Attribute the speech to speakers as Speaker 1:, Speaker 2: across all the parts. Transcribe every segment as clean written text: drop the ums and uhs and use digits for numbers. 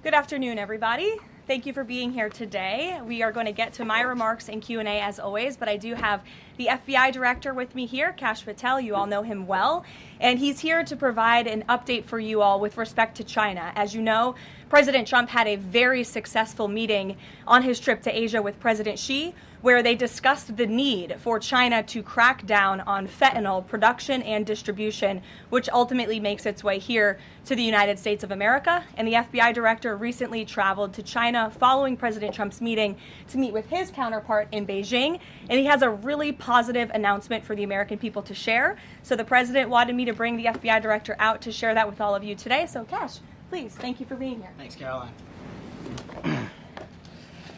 Speaker 1: Good afternoon, everybody. Thank you for being here today. We are going to get to my remarks and Q&A as always, but I do have the FBI director with me here, Kash Patel. You all know him well, and he's here to provide an update for you all with respect to China. As you know, President Trump had a very successful meeting on his trip to Asia with President Xi, where they discussed the need for China to crack down on fentanyl production and distribution, which ultimately makes its way here to the United States of America. And the FBI director recently traveled to China following President Trump's meeting to meet with his counterpart in Beijing. And he has a really positive announcement for the American people to share. So the president wanted me to bring the FBI director out to share that with all of you today. So Kash, please, thank you for being here.
Speaker 2: Thanks, Caroline.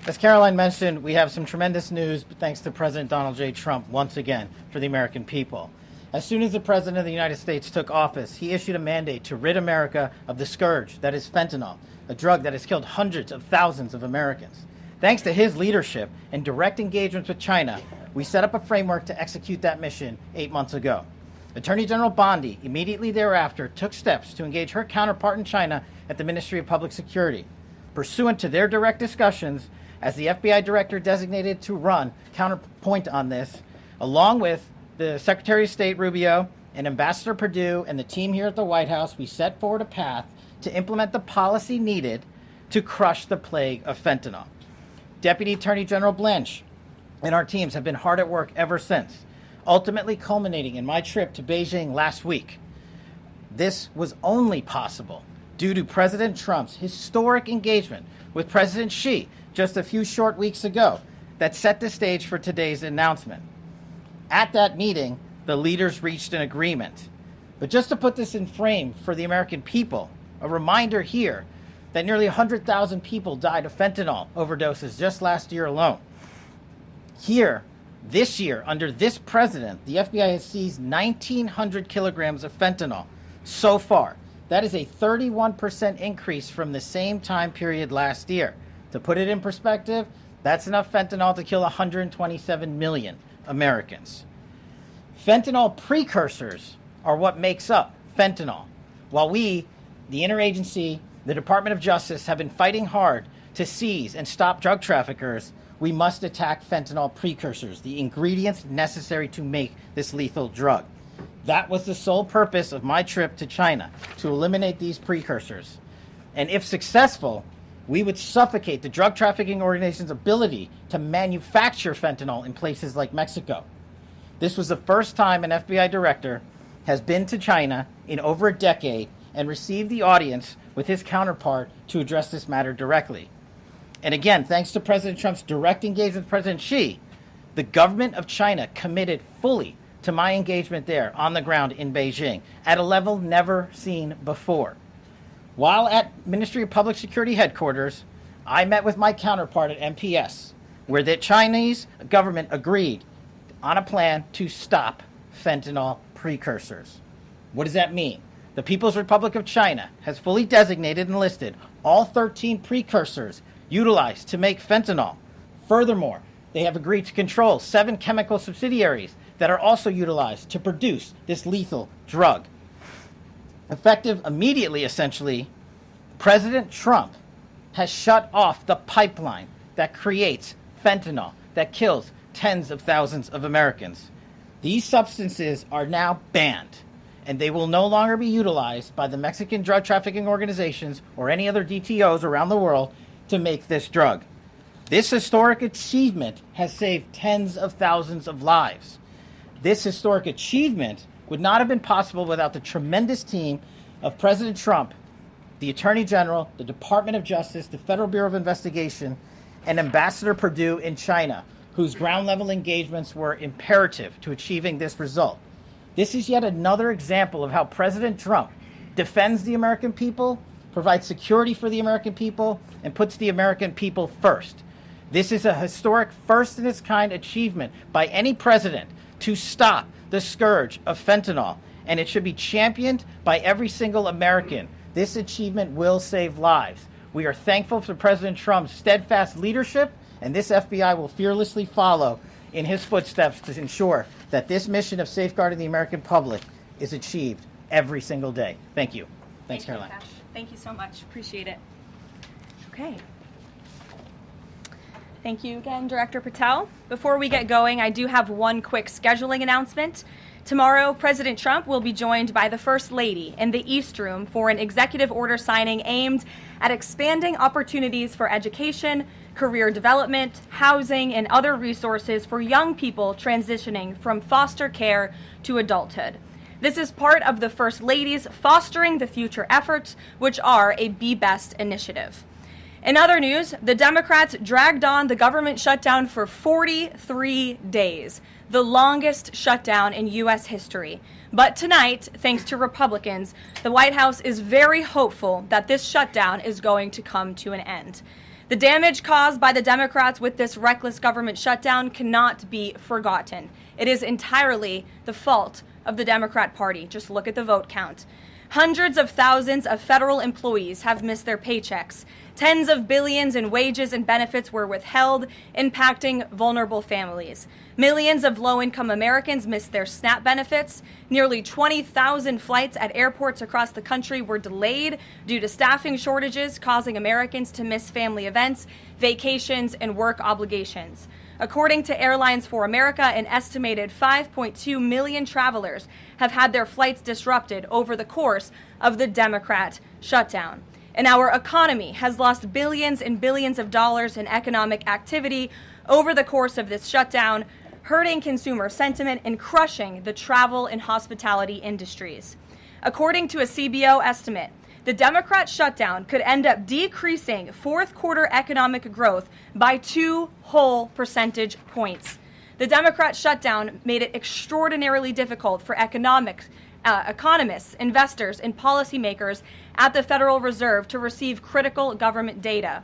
Speaker 2: As Caroline mentioned, we have some tremendous news thanks to President Donald J. Trump once again for the American people. As soon as the President of the United States took office, he issued a mandate to rid America of the scourge that is fentanyl, a drug that has killed hundreds of thousands of Americans. Thanks to his leadership and direct engagements with China, we set up a framework to execute that mission 8 months ago. Attorney General Bondi immediately thereafter took steps to engage her counterpart in China at the Ministry of Public Security. Pursuant to their direct discussions, as the FBI director designated to run counterpoint on this, along with the Secretary of State Rubio and Ambassador Perdue and the team here at the White House, we set forward a path to implement the policy needed to crush the plague of fentanyl. Deputy Attorney General Blanche and our teams have been hard at work ever since, ultimately culminating in my trip to Beijing last week. This was only possible due to President Trump's historic engagement with President Xi just a few short weeks ago that set the stage for today's announcement. At that meeting, the leaders reached an agreement. But just to put this in frame for the American people, a reminder here that nearly 100,000 people died of fentanyl overdoses just last year alone. Here, this year, under this president, the FBI has seized 1,900 kilograms of fentanyl so far. That is a 31% increase from the same time period last year. To put it in perspective, that's enough fentanyl to kill 127 million Americans. Fentanyl precursors are what makes up fentanyl. While we, the interagency, the Department of Justice, have been fighting hard to seize and stop drug traffickers, we must attack fentanyl precursors, the ingredients necessary to make this lethal drug. That was the sole purpose of my trip to China, to eliminate these precursors. And if successful, we would suffocate the drug trafficking organization's ability to manufacture fentanyl in places like Mexico. This was the first time an FBI director has been to China in over a decade and received the audience with his counterpart to address this matter directly. And again, thanks to President Trump's direct engagement with President Xi, the government of China committed fully to my engagement there on the ground in Beijing at a level never seen before. While at Ministry of Public Security headquarters, I met with my counterpart at MPS, where the Chinese government agreed on a plan to stop fentanyl precursors. What does that mean? The People's Republic of China has fully designated and listed all 13 precursors utilized to make fentanyl. Furthermore, they have agreed to control 7 chemical subsidiaries that are also utilized to produce this lethal drug. Effective immediately, essentially, President Trump has shut off the pipeline that creates fentanyl that kills tens of thousands of Americans. These substances are now banned, and they will no longer be utilized by the Mexican drug trafficking organizations or any other DTOs around the world to make this drug. This historic achievement has saved tens of thousands of lives. This historic achievement would not have been possible without the tremendous team of President Trump, the Attorney General, the Department of Justice, the Federal Bureau of Investigation, and Ambassador Perdue in China, whose ground-level engagements were imperative to achieving this result. This is yet another example of how President Trump defends the American people, provides security for the American people, and puts the American people first. This is a historic first-in-its-kind achievement by any president to stop the scourge of fentanyl, and it should be championed by every single American. This achievement will save lives. We are thankful for President Trump's steadfast leadership, and this FBI will fearlessly follow in his footsteps to ensure that this mission of safeguarding the American public is achieved every single day. Thank you. Thanks, Caroline.
Speaker 1: Thank you so much. Appreciate it. Okay. Thank you again, Director Patel. Before we get going, I do have one quick scheduling announcement. Tomorrow, President Trump will be joined by the First Lady in the East Room for an executive order signing aimed at expanding opportunities for education, career development, housing, and other resources for young people transitioning from foster care to adulthood. This is part of the First Lady's Fostering the Future efforts, which are a Be Best initiative. In other news, the Democrats dragged on the government shutdown for 43 days, the longest shutdown in U.S. history. But tonight, thanks to Republicans, the White House is very hopeful that this shutdown is going to come to an end. The damage caused by the Democrats with this reckless government shutdown cannot be forgotten. It is entirely the fault of the Democrat Party. Just look at the vote count. Hundreds of thousands of federal employees have missed their paychecks. Tens of billions in wages and benefits were withheld, impacting vulnerable families. Millions of low-income Americans missed their SNAP benefits. Nearly 20,000 flights at airports across the country were delayed due to staffing shortages, causing Americans to miss family events, vacations, and work obligations. According to Airlines for America, an estimated 5.2 million travelers have had their flights disrupted over the course of the Democrat shutdown. And our economy has lost billions and billions of dollars in economic activity over the course of this shutdown, hurting consumer sentiment and crushing the travel and hospitality industries. According to a CBO estimate, the Democrat shutdown could end up decreasing fourth quarter economic growth by 2 whole percentage points. The Democrat shutdown made it extraordinarily difficult for economists, investors, and policymakers at the Federal Reserve to receive critical government data.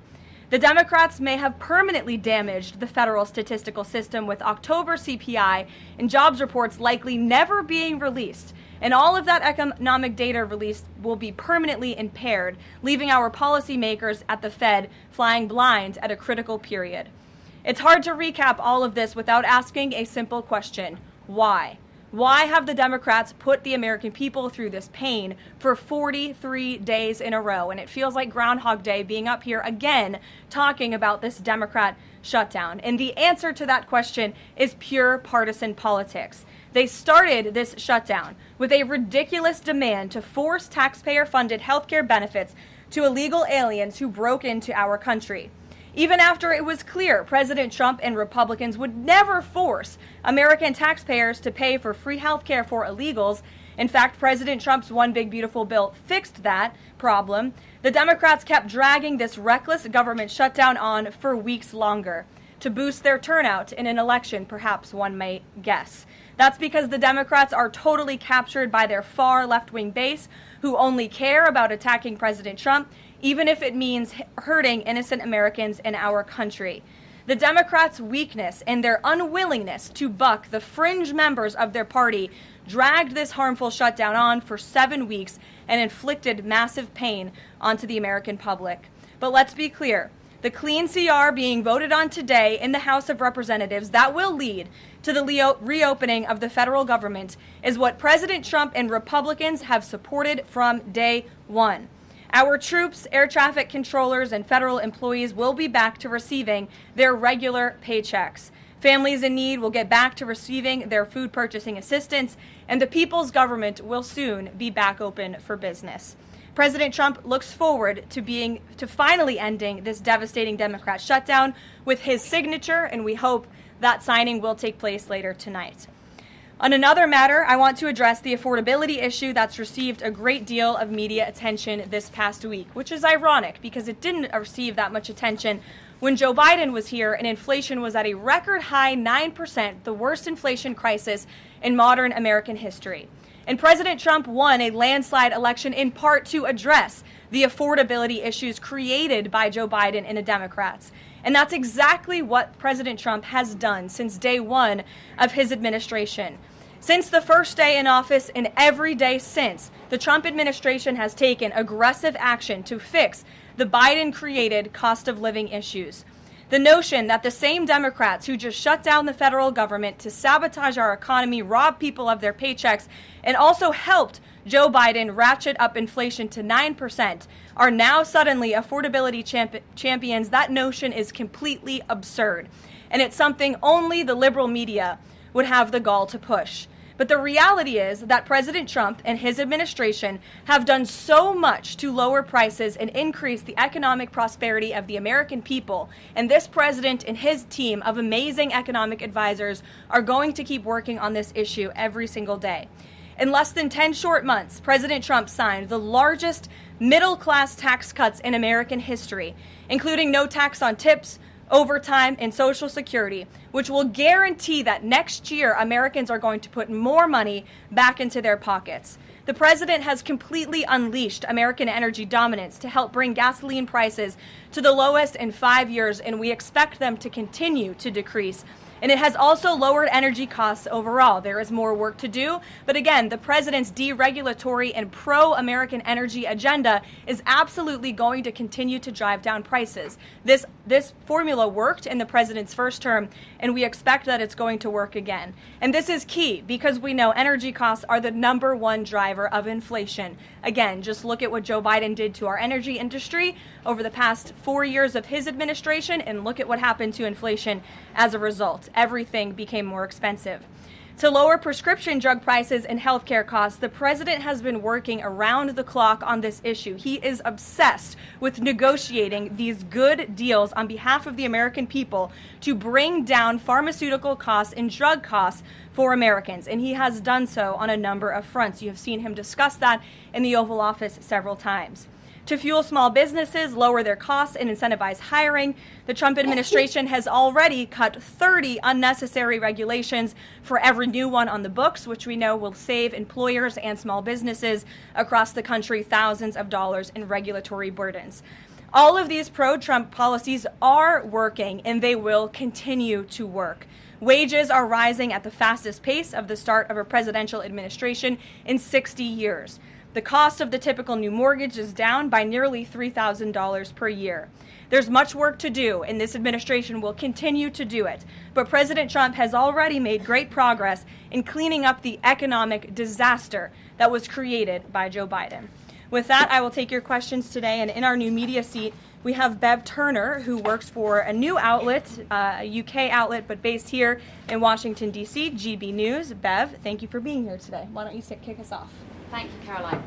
Speaker 1: The Democrats may have permanently damaged the federal statistical system, with October CPI and jobs reports likely never being released. And all of that economic data released will be permanently impaired, leaving our policymakers at the Fed flying blind at a critical period. It's hard to recap all of this without asking a simple question: why? Why have the Democrats put the American people through this pain for 43 days in a row? And it feels like Groundhog Day being up here again talking about this Democrat shutdown. And the answer to that question is pure partisan politics. They started this shutdown with a ridiculous demand to force taxpayer-funded healthcare benefits to illegal aliens who broke into our country. Even after it was clear President Trump and Republicans would never force American taxpayers to pay for free health care for illegals. In fact, President Trump's One Big Beautiful Bill fixed that problem. The Democrats kept dragging this reckless government shutdown on for weeks longer to boost their turnout in an election, perhaps one may guess. That's because the Democrats are totally captured by their far left-wing base, who only care about attacking President Trump, even if it means hurting innocent Americans in our country. The Democrats' weakness and their unwillingness to buck the fringe members of their party dragged this harmful shutdown on for 7 weeks and inflicted massive pain onto the American public. But let's be clear. The clean CR being voted on today in the House of Representatives that will lead to the reopening of the federal government is what President Trump and Republicans have supported from day one. Our troops, air traffic controllers, and federal employees will be back to receiving their regular paychecks. Families in need will get back to receiving their food purchasing assistance, and the people's government will soon be back open for business. President Trump looks forward to finally ending this devastating Democrat shutdown with his signature, and we hope that signing will take place later tonight. On another matter, I want to address the affordability issue that's received a great deal of media attention this past week, which is ironic because it didn't receive that much attention when Joe Biden was here and inflation was at a record high 9%, the worst inflation crisis in modern American history. And President Trump won a landslide election in part to address the affordability issues created by Joe Biden and the Democrats. And that's exactly what President Trump has done since day one of his administration. Since the first day in office and every day since, the Trump administration has taken aggressive action to fix the Biden-created cost of living issues. The notion that the same Democrats who just shut down the federal government to sabotage our economy, rob people of their paychecks, and also helped Joe Biden ratchet up inflation to 9% are now suddenly affordability champions, that notion is completely absurd. And it's something only the liberal media would have the gall to push. But the reality is that President Trump and his administration have done so much to lower prices and increase the economic prosperity of the American people. And this president and his team of amazing economic advisors are going to keep working on this issue every single day. In less than 10 short months, President Trump signed the largest middle-class tax cuts in American history, including no tax on tips, overtime, and Social Security, which will guarantee that next year Americans are going to put more money back into their pockets. The president has completely unleashed American energy dominance to help bring gasoline prices to the lowest in 5 years, and we expect them to continue to decrease. And it has also lowered energy costs overall. There is more work to do. But again, the president's deregulatory and pro-American energy agenda is absolutely going to continue to drive down prices. This formula worked in the president's first term, and we expect that it's going to work again. And this is key because we know energy costs are the #1 driver of inflation. Again, just look at what Joe Biden did to our energy industry over the past 4 years of his administration, and look at what happened to inflation as a result. Everything became more expensive. To lower prescription drug prices and healthcare costs, the president has been working around the clock on this issue. He is obsessed with negotiating these good deals on behalf of the American people to bring down pharmaceutical costs and drug costs for Americans, and he has done so on a number of fronts. You have seen him discuss that in the Oval Office several times. To fuel small businesses, lower their costs, and incentivize hiring, the Trump administration has already cut 30 unnecessary regulations for every new one on the books, which we know will save employers and small businesses across the country thousands of dollars in regulatory burdens. All of these pro-Trump policies are working, and they will continue to work. Wages are rising at the fastest pace of the start of a presidential administration in 60 years. The cost of the typical new mortgage is down by nearly $3,000 per year. There's much work to do, and this administration will continue to do it. But President Trump has already made great progress in cleaning up the economic disaster that was created by Joe Biden. With that, I will take your questions today, and in our new media seat, we have Bev Turner, who works for a new outlet, a UK outlet, but based here in Washington, D.C., GB News. Bev, thank you for being here today. Why don't you kick us off?
Speaker 3: Thank you, Caroline.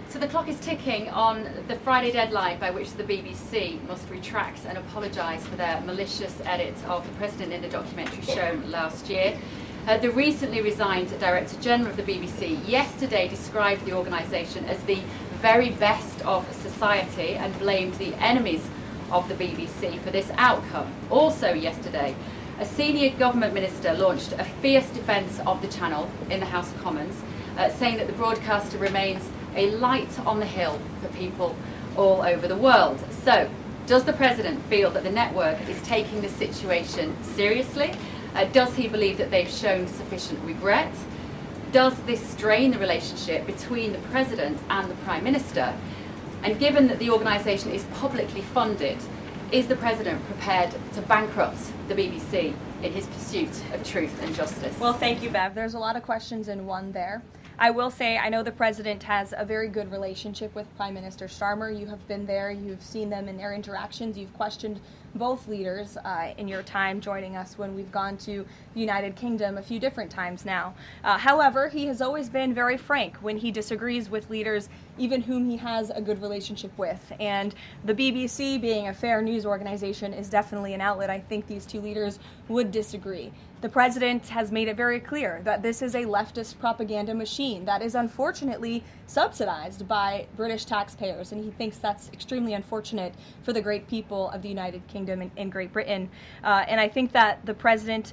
Speaker 3: So the clock is ticking on the Friday deadline by which the BBC must retract and apologise for their malicious edit of the President in the documentary shown last year. The recently resigned Director General of the BBC yesterday described the organisation as the very best of society and blamed the enemies of the BBC for this outcome. Also yesterday, a senior government minister launched a fierce defence of the channel in the House of Commons, saying that the broadcaster remains a light on the hill for people all over the world. So, does the President feel that the network is taking the situation seriously? Does he believe that they've shown sufficient regret? Does this strain the relationship between the President and the Prime Minister? And given that the organisation is publicly funded, is the President prepared to bankrupt the BBC in his pursuit of truth and justice?
Speaker 1: Well, thank you, Bev. There's a lot of questions in one there. I will say I know the president has a very good relationship with Prime Minister Starmer. You have been there. You've seen them in their interactions. You've questioned both leaders in your time joining us when we've gone to the United Kingdom a few different times now. However, he has always been very frank when he disagrees with leaders, even whom he has a good relationship with. And the BBC, being a fair news organization, is definitely an outlet. I think these two leaders would disagree. The president has made it very clear that this is a leftist propaganda machine that is unfortunately subsidized by British taxpayers, and he thinks that's extremely unfortunate for the great people of the United Kingdom and Great Britain. And I think that the president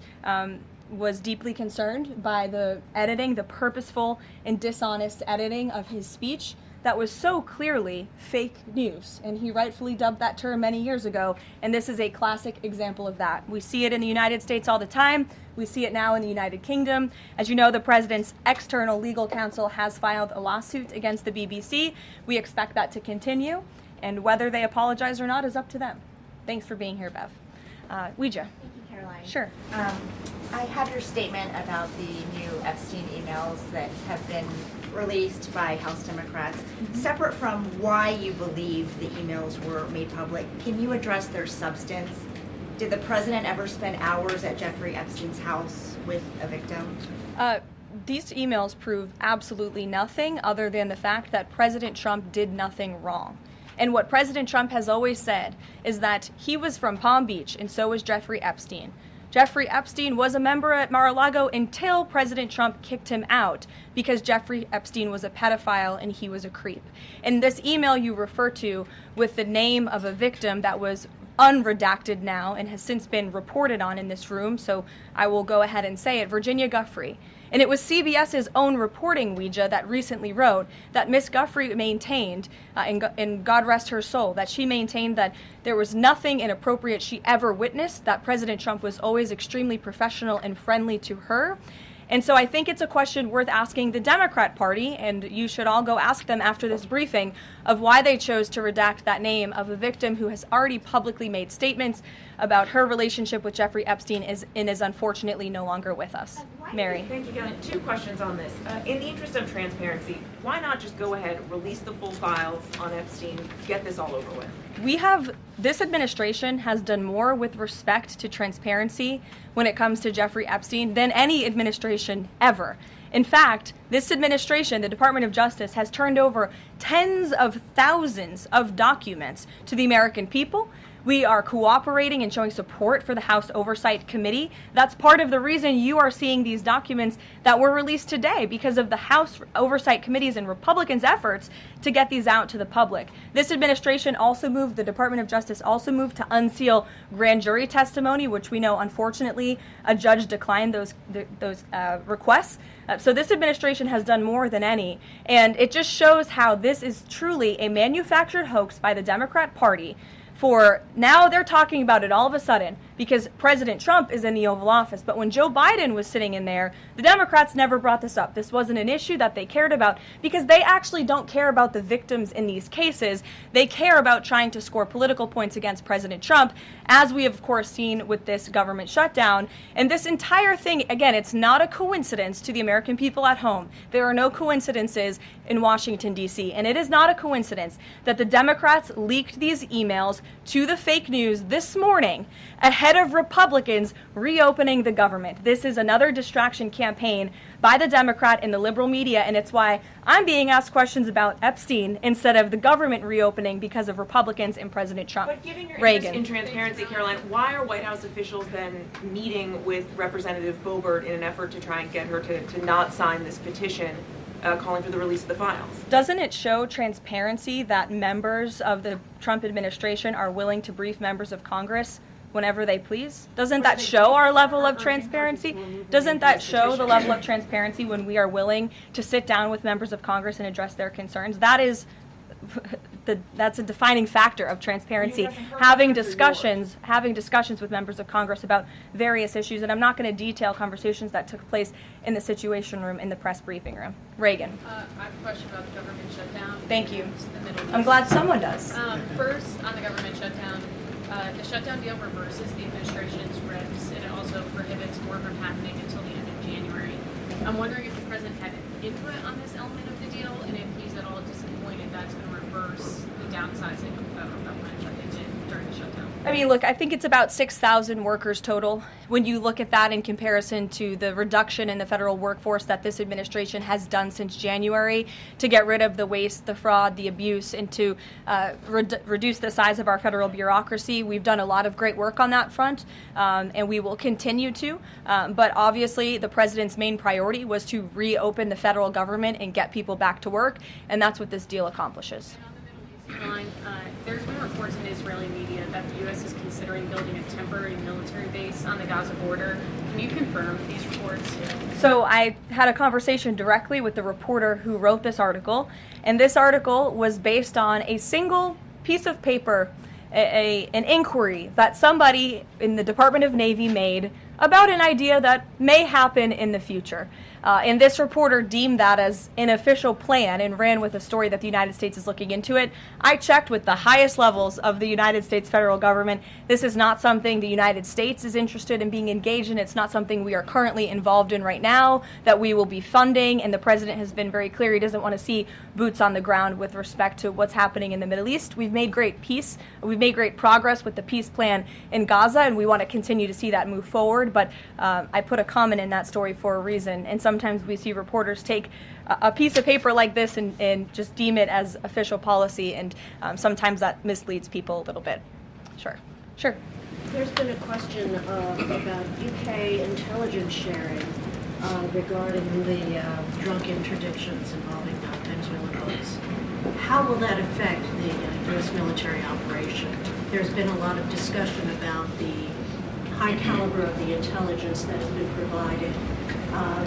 Speaker 1: was deeply concerned by the editing, the purposeful and dishonest editing of his speech that was so clearly fake news, and he rightfully dubbed that term many years ago, and this is a classic example of that. We see it in the United States all the time. We see it now in the United Kingdom. As you know, the president's external legal counsel has filed a lawsuit against the BBC. We expect that to continue, and whether they apologize or not is up to them. Thanks for being here, Bev. Ouija.
Speaker 4: Thank you, Caroline.
Speaker 1: Sure.
Speaker 4: I have your statement about the new Epstein emails that have been released by House Democrats. Separate from why you believe the emails were made public, can you address their substance? Did the president ever spend hours at Jeffrey Epstein's house with a victim?
Speaker 1: These emails prove absolutely nothing other than the fact that President Trump did nothing wrong. And what President Trump has always said is that he was from Palm Beach, and so was Jeffrey Epstein. Jeffrey Epstein was a member at Mar-a-Lago until President Trump kicked him out because Jeffrey Epstein was a pedophile and he was a creep. And this email you refer to with the name of a victim that was unredacted now and has since been reported on in this room, so I will go ahead and say it, Virginia Giuffre. And it was CBS's own reporting, Ouija, that recently wrote that Miss Giuffre maintained, and God rest her soul, that she maintained that there was nothing inappropriate she ever witnessed, that President Trump was always extremely professional and friendly to her. And so I think it's a question worth asking the Democrat Party, and you should all go ask them after this briefing, of why they chose to redact that name of a victim who has already publicly made statements about her relationship with Jeffrey Epstein and is unfortunately no longer with us. Mary.
Speaker 5: Thank you, Kelly. 2 questions on this. In the interest of transparency, why not just go ahead, release the full files on Epstein, get this all over with? This administration has done more with respect to transparency when it comes to Jeffrey Epstein than any administration ever. In fact, this administration, the Department of Justice, has turned over tens of thousands of documents to the American people. We are cooperating and showing support for the House Oversight Committee. That's part of the reason you are seeing these documents that were released today, because of the House Oversight Committee's and Republicans' efforts to get these out to the public. This administration also moved, the Department of Justice also moved to unseal grand jury testimony, which we know, unfortunately, a judge declined those requests. So this administration has done more than any, and it just shows how this is truly a manufactured hoax by the Democrat Party. For now, they're talking about it all of a sudden because President Trump is in the Oval Office. But when Joe Biden was sitting in there, the Democrats never brought this up. This wasn't an issue that they cared about because they actually don't care about the victims in these cases. They care about trying to score political points against President Trump, as we have, of course, seen with this government shutdown. And this entire thing, again, it's not a coincidence to the American people at home. There are no coincidences in Washington, D.C. And it is not a coincidence that the Democrats leaked these emails to the fake news this morning ahead of Republicans reopening the government. This is another distraction campaign by the Democrat and the liberal media, and it's why I'm being asked questions about Epstein instead of the government reopening because of Republicans and President Trump. But given your
Speaker 1: Reagan.
Speaker 5: interest in transparency, Caroline, why are White House officials then meeting with Representative Boebert in an effort to try and get her to not sign this petition calling for the release of the files?
Speaker 1: Doesn't it show transparency that members of the Trump administration are willing to brief members of Congress whenever they please? Doesn't that show our level of transparency? Doesn't that show the level of transparency when we are willing to sit down with members of Congress and address their concerns? That's a defining factor of transparency. Having discussions with members of Congress about various issues, and I'm not going to detail conversations that took place in the Situation Room in the press briefing room. Reagan.
Speaker 6: I have a question about the government shutdown.
Speaker 1: Thank you.
Speaker 6: The Middle East.
Speaker 1: I'm glad someone does.
Speaker 6: First, on the government shutdown, the shutdown deal reverses the administration's reps, and it also prohibits more from happening until the end of January. I'm wondering if the president had input on this element of the deal, and if he's at all disappointed that's going to reverse the downsizing of the federal government that they did during the shutdown.
Speaker 1: I mean, look, I think it's about 6,000 workers total. When you look at that in comparison to the reduction in the federal workforce that this administration has done since January to get rid of the waste, the fraud, the abuse, and to reduce the size of our federal bureaucracy, we've done a lot of great work on that front, and we will continue to. But obviously, the president's main priority was to reopen the federal government and get people back to work, and that's what this deal accomplishes.
Speaker 6: There's been reports in Israeli media that the U.S. is considering building a temporary military base on the Gaza border. Can you confirm these reports?
Speaker 1: So I had a conversation directly with the reporter who wrote this article, and this article was based on a single piece of paper, an inquiry that somebody in the Department of Navy made about an idea that may happen in the future. And this reporter deemed that as an official plan and ran with a story that the United States is looking into it. I checked with the highest levels of the United States federal government. This is not something the United States is interested in being engaged in. It's not something we are currently involved in right now that we will be funding. And the president has been very clear he doesn't want to see boots on the ground with respect to what's happening in the Middle East. We've made great progress with the peace plan in Gaza, and we want to continue to see that move forward. But I put a comment in that story for a reason. And sometimes we see reporters take a piece of paper like this and just deem it as official policy, and sometimes that misleads people a little bit. Sure.
Speaker 7: There's been a question about UK intelligence sharing regarding the drunk interdictions involving Venezuelan boats. How will that affect the U.S. military operation? There's been a lot of discussion about the high caliber of the intelligence that has been provided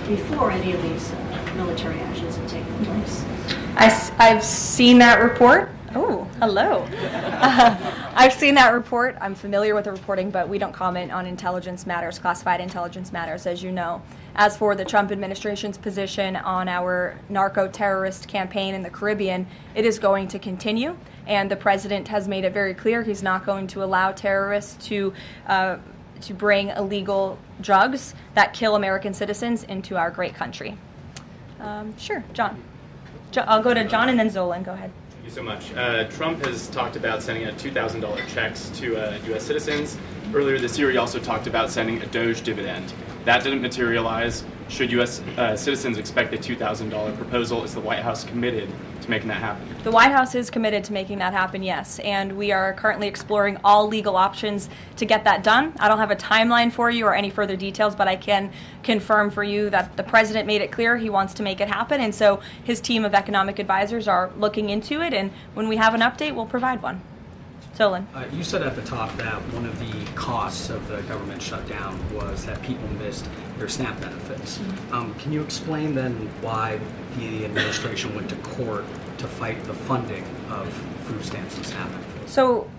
Speaker 7: before any of these military actions have taken place.
Speaker 1: I've seen that report. Oh, hello. I've seen that report. I'm familiar with the reporting, but we don't comment on intelligence matters, classified intelligence matters, as you know. As for the Trump administration's position on our narco-terrorist campaign in the Caribbean, it is going to continue, and the president has made it very clear he's not going to allow terrorists to bring illegal drugs that kill American citizens into our great country. Sure, John. I'll go to John and then Zolan. Go ahead.
Speaker 8: Thank you so much. Trump has talked about sending out $2,000 checks to U.S. citizens. Earlier this year, he also talked about sending a Doge dividend. That didn't materialize. Should U.S. Citizens expect a $2,000 proposal? Is the White House committed to making that happen?
Speaker 1: The White House is committed to making that happen, yes. And we are currently exploring all legal options to get that done. I don't have a timeline for you or any further details, but I can confirm for you that the president made it clear he wants to make it happen. And so his team of economic advisors are looking into it. And when we have an update, we'll provide one. Zolan.
Speaker 9: You said at the top that one of the costs of the government shutdown was that people missed their SNAP benefits. Can you explain then why the administration went to court to fight the funding of food stamps and SNAP benefits?
Speaker 1: So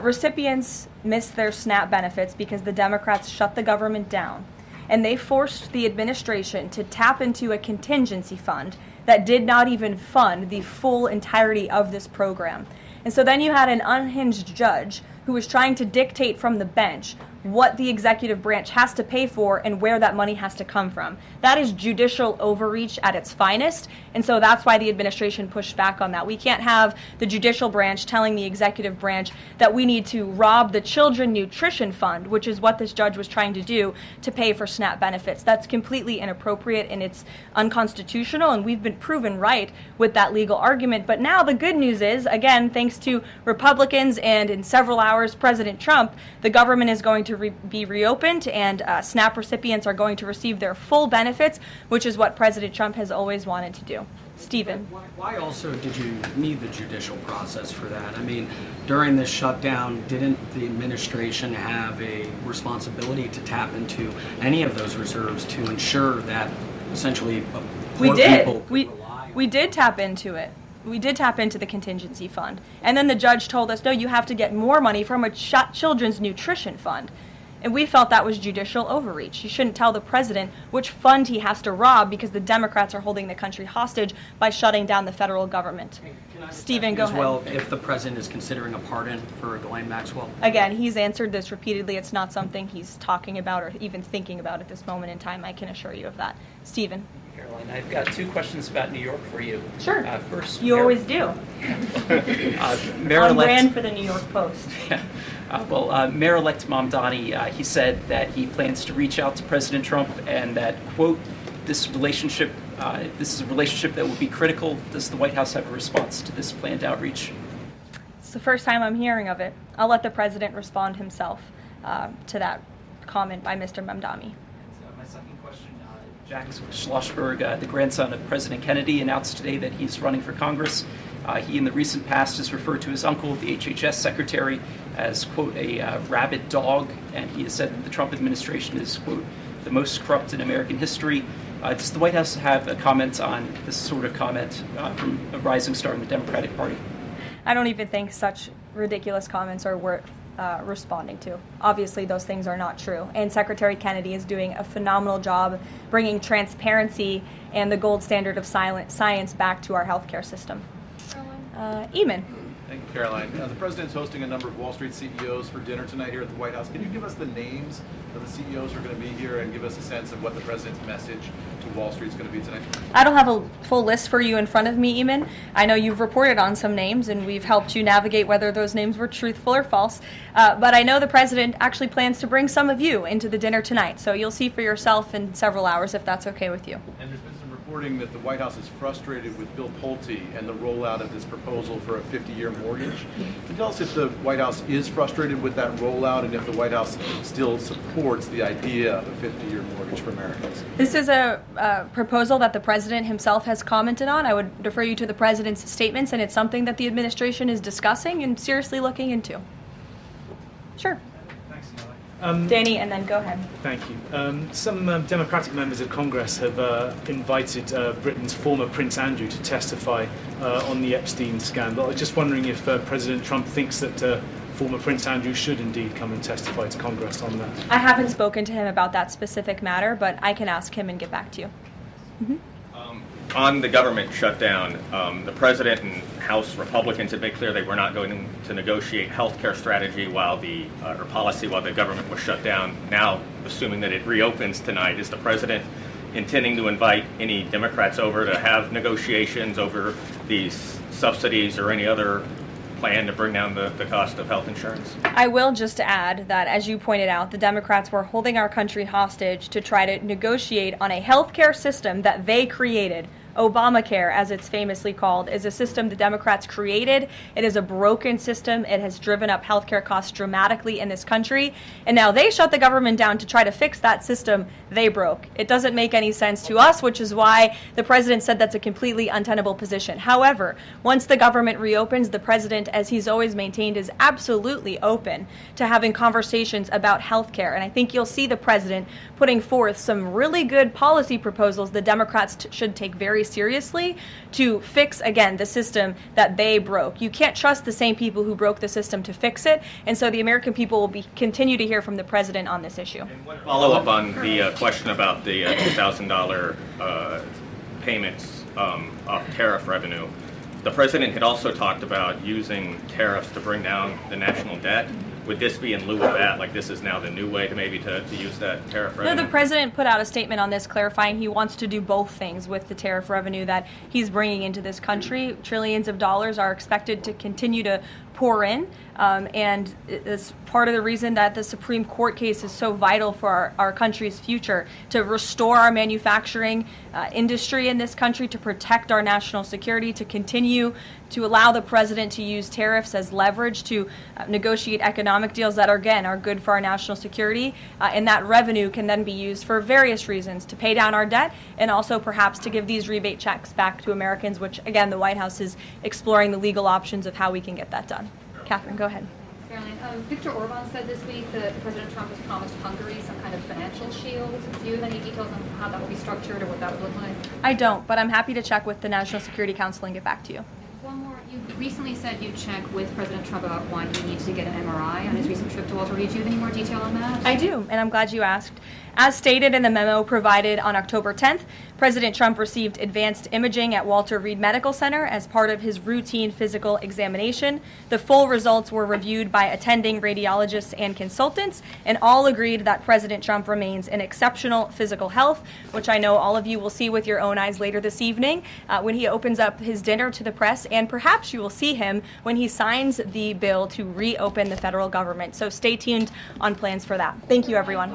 Speaker 1: recipients missed their SNAP benefits because the Democrats shut the government down, and they forced the administration to tap into a contingency fund that did not even fund the full entirety of this program. And so then you had an unhinged judge who was trying to dictate from the bench what the executive branch has to pay for and where that money has to come from. That is judicial overreach at its finest, and so that's why the administration pushed back on that. We can't have the judicial branch telling the executive branch that we need to rob the Children Nutrition Fund, which is what this judge was trying to do, to pay for SNAP benefits. That's completely inappropriate and it's unconstitutional, and we've been proven right with that legal argument. But now the good news is, again, thanks to Republicans and in several hours President Trump, the government is going to be reopened, and SNAP recipients are going to receive their full benefits, which is what President Trump has always wanted to do. Stephen.
Speaker 9: Why also did you need the judicial process for that? I mean, during this shutdown, didn't the administration have a responsibility to tap into any of those reserves to ensure that essentially
Speaker 1: we did.
Speaker 9: People
Speaker 1: We did tap into it. We did tap into the contingency fund. And then the judge told us, no, you have to get more money from a children's nutrition fund. And we felt that was judicial overreach. You shouldn't tell the president which fund he has to rob because the Democrats are holding the country hostage by shutting down the federal government. Stephen, go ahead.
Speaker 9: Well, if the president is considering a pardon for Ghislaine Maxwell?
Speaker 1: Again, he's answered this repeatedly. It's not something he's talking about or even thinking about at this moment in time. I can assure you of that. Stephen.
Speaker 10: Karoline, I've got two questions about New York for you.
Speaker 1: Sure.
Speaker 10: First,
Speaker 1: you always do. On brand for the New York Post.
Speaker 10: Mayor-elect Mamdani, he said that he plans to reach out to President Trump and that, quote, this is a relationship that will be critical. Does the White House have a response to this planned outreach?
Speaker 1: It's the first time I'm hearing of it. I'll let the president respond himself to that comment by Mr. Mamdani.
Speaker 10: My second question, Jack Schlossberg, the grandson of President Kennedy, announced today that he's running for Congress. He, in the recent past, has referred to his uncle, the HHS secretary, as, quote, a rabid dog, and he has said that the Trump administration is, quote, the most corrupt in American history. Does the White House have a comment on this sort of comment from a rising star in the Democratic Party?
Speaker 1: I don't even think such ridiculous comments are responding to. Obviously, those things are not true. And Secretary Kennedy is doing a phenomenal job bringing transparency and the gold standard of science back to our healthcare system. Eamon.
Speaker 11: Thank you, Caroline. The president's hosting a number of Wall Street CEOs for dinner tonight here at the White House. Can you give us the names of the CEOs who are going to be here and give us a sense of what the president's message to Wall Street is going to be tonight?
Speaker 1: I don't have a full list for you in front of me, Eamon. I know you've reported on some names, and we've helped you navigate whether those names were truthful or false. But I know the president actually plans to bring some of you into the dinner tonight, so you'll see for yourself in several hours if that's okay with you.
Speaker 11: And there's been some reporting that the White House is frustrated with Bill Pulte and the rollout of this proposal for a 50-year mortgage. Can you tell us if the White House is frustrated with that rollout and if the White House still supports the idea of a 50-year mortgage for Americans?
Speaker 1: This is a proposal that the president himself has commented on. I would defer you to the president's statements, and it's something that the administration is discussing and seriously looking into. Sure.
Speaker 12: Thanks, Natalie.
Speaker 1: Danny, and then go ahead.
Speaker 12: Thank you. Some Democratic members of Congress have invited Britain's former Prince Andrew to testify on the Epstein scandal. I was just wondering if President Trump thinks that former Prince Andrew should indeed come and testify to Congress on that.
Speaker 1: I haven't spoken to him about that specific matter, but I can ask him and get back to you. Mm-hmm.
Speaker 13: On the government shutdown, the president and House Republicans have made clear they were not going to negotiate health care strategy or policy while the government was shut down. Now, assuming that it reopens tonight, is the president intending to invite any Democrats over to have negotiations over these subsidies or any other plan to bring down the cost of health insurance?
Speaker 1: I will just add that, as you pointed out, the Democrats were holding our country hostage to try to negotiate on a healthcare system that they created. Obamacare, as it's famously called, is a system the Democrats created. It is a broken system. It has driven up healthcare costs dramatically in this country. And now they shut the government down to try to fix that system they broke. It doesn't make any sense to us, which is why the president said that's a completely untenable position. However, once the government reopens, the president, as he's always maintained, is absolutely open to having conversations about healthcare. And I think you'll see the president putting forth some really good policy proposals the Democrats should take very seriously to fix, again, the system that they broke. You can't trust the same people who broke the system to fix it, and so the American people will continue to hear from the president on this issue.
Speaker 13: Follow up on the question about the $2,000 payments off tariff revenue. The president had also talked about using tariffs to bring down the national debt. Would this be in lieu of that? Like, this is now the new way to maybe to use that tariff revenue?
Speaker 1: No, the president put out a statement on this clarifying he wants to do both things with the tariff revenue that he's bringing into this country. Trillions of dollars are expected to continue to pour in, and it's part of the reason that the Supreme Court case is so vital for our country's future, to restore our manufacturing industry in this country, to protect our national security, to continue to allow the president to use tariffs as leverage to negotiate economic deals that, again, are good for our national security. And that revenue can then be used for various reasons, to pay down our debt and also perhaps to give these rebate checks back to Americans, which, again, the White House is exploring the legal options of how we can get that done. Catherine, go ahead.
Speaker 3: Caroline, Viktor Orban said this week that President Trump has promised Hungary some kind of financial shield. Do you have any details on how that will be structured or what that would look like?
Speaker 1: I don't, but I'm happy to check with the National Security Council and get back to you.
Speaker 3: One more. You recently said you'd check with President Trump about why he needs to get an MRI on his recent trip to Walter Reed. Do you have any more detail on that?
Speaker 1: I do, and I'm glad you asked. As stated in the memo provided on October 10th, President Trump received advanced imaging at Walter Reed Medical Center as part of his routine physical examination. The full results were reviewed by attending radiologists and consultants, and all agreed that President Trump remains in exceptional physical health, which I know all of you will see with your own eyes later this evening when he opens up his dinner to the press, and perhaps you will see him when he signs the bill to reopen the federal government. So stay tuned on plans for that. Thank you, everyone.